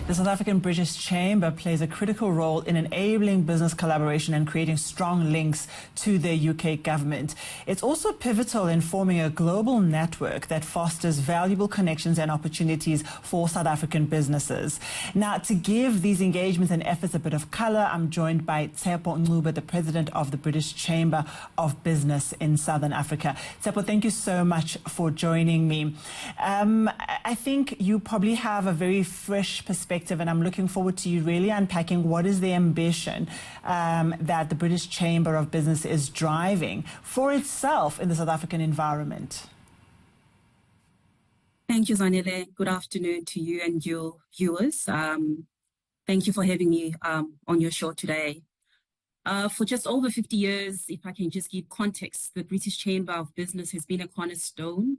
The South African British Chamber plays a critical role in enabling business collaboration and creating strong links to the UK government. It's also pivotal in forming a global network that fosters valuable connections and opportunities for South African businesses. Now, to give these engagements and efforts a bit of colour, I'm joined by Tshepo Ncube, the President of the British Chamber of Business in Southern Africa. Tshepo, thank you so much for joining me. I think you probably have a very fresh perspective, and I'm looking forward to you really unpacking what is the ambition that the British Chamber of Business is driving for itself in the South African environment. Thank you, Zanele. Good afternoon to you and your viewers. Thank you for having me on your show today. For just over 50 years, if I can just give context, the British Chamber of Business has been a cornerstone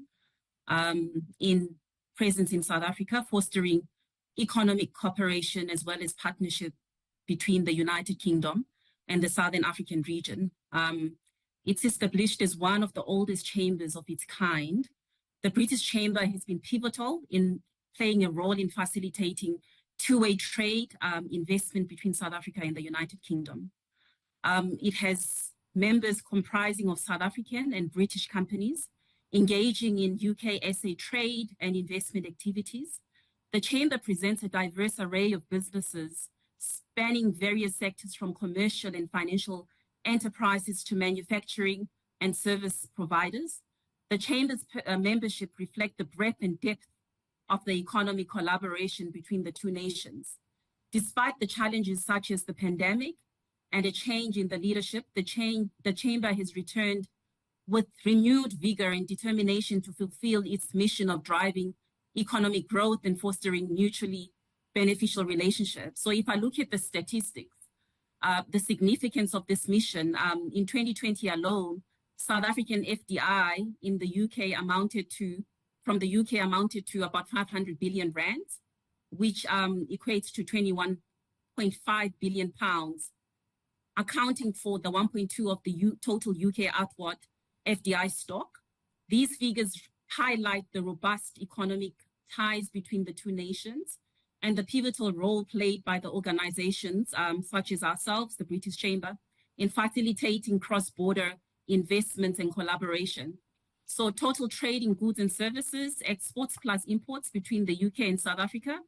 in presence in South Africa, fostering economic cooperation as well as partnership between the United Kingdom and the Southern African region. It's established as one of the oldest chambers of its kind. The British Chamber has been pivotal in playing a role in facilitating two-way trade, investment between South Africa and the United Kingdom. It has members comprising of South African and British companies engaging in UK-SA trade and investment activities. The Chamber presents a diverse array of businesses spanning various sectors from commercial and financial enterprises to manufacturing and service providers. The Chamber's membership reflect the breadth and depth of the economic collaboration between the two nations. Despite the challenges such as the pandemic and a change in the leadership, the Chamber has returned with renewed vigor and determination to fulfill its mission of driving economic growth and fostering mutually beneficial relationships. So if I look at the statistics, the significance of this mission, in 2020 alone, South African FDI in the UK amounted to about 500 billion rands, which equates to 21.5 billion pounds, accounting for the 1.2 of the total UK outward FDI stock. These figures highlight the robust economic ties between the two nations and the pivotal role played by the organizations such as ourselves, the British Chamber, in facilitating cross-border investments and collaboration. So total trade in goods and services, exports plus imports between the UK and South Africa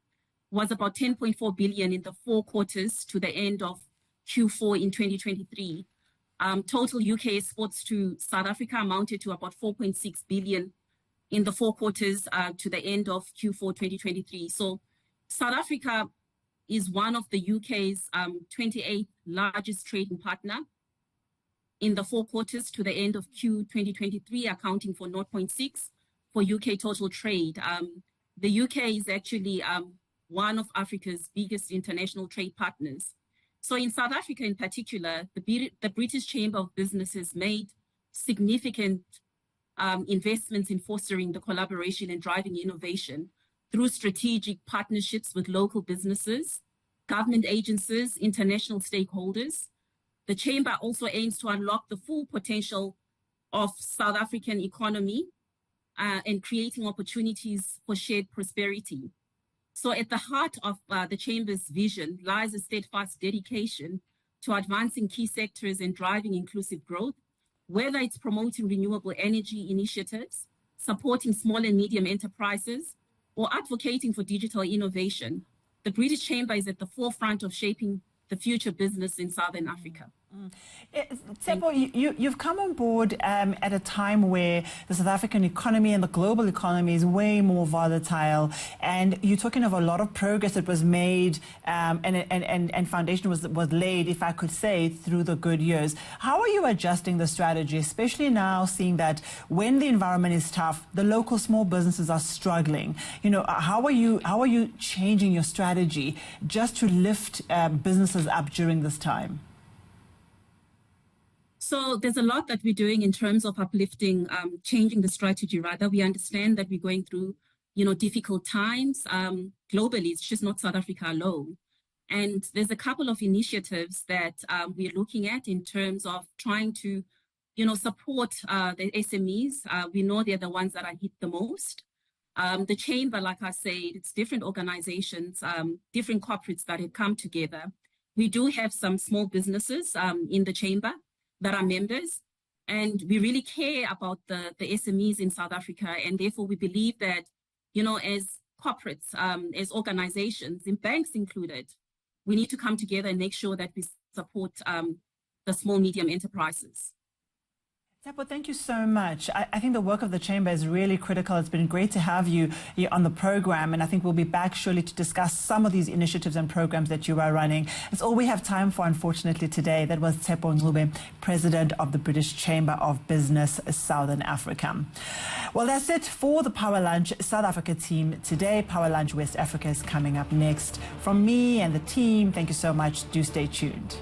was about 10.4 billion in the 4 quarters to the end of Q4 in 2023. Total UK exports to South Africa amounted to about 4.6 billion in the 4 quarters to the end of Q4 2023. So South Africa is one of the UK's 28th largest trading partner in the 4 quarters to the end of Q 2023, accounting for 0.6 for UK total trade. The UK is actually one of Africa's biggest international trade partners. So in South Africa in particular, the British Chamber of Business has made significant investments in fostering the collaboration and driving innovation through strategic partnerships with local businesses, government agencies, international stakeholders. The Chamber also aims to unlock the full potential of South African economy and creating opportunities for shared prosperity. So at the heart of the Chamber's vision lies a steadfast dedication to advancing key sectors and driving inclusive growth, whether it's promoting renewable energy initiatives, supporting small and medium enterprises, or advocating for digital innovation. The British Chamber is at the forefront of shaping the future business in Southern Africa. Tshepo, you've come on board at a time where the South African economy and the global economy is way more volatile, and you're talking of a lot of progress that was made and foundation was laid, if I could say, through the good years. How are you adjusting the strategy, especially now seeing that when the environment is tough, the local small businesses are struggling? You know, how are you changing your strategy just to lift businesses up during this time? So there's a lot that we're doing in terms of uplifting, changing the strategy, rather. We understand that we're going through, difficult times globally. It's just not South Africa alone. And there's a couple of initiatives that we're looking at in terms of trying to, support the SMEs. We know they're the ones that are hit the most. The chamber, like I said, it's different organizations, different corporates that have come together. We do have some small businesses in the chamber that are members, and we really care about the SMEs in South Africa. And therefore, we believe that, as corporates, as organizations, and banks included, we need to come together and make sure that we support the small, medium enterprises. Tshepo, thank you so much. I think the work of the Chamber is really critical. It's been great to have you here on the program, and I think we'll be back surely to discuss some of these initiatives and programs that you are running. It's all we have time for, unfortunately, today. That was Tshepo Ncube, President of the British Chamber of Business, Southern Africa. Well, that's it for the Power Lunch South Africa team today. Power Lunch West Africa is coming up next. From me and the team, thank you so much. Do stay tuned.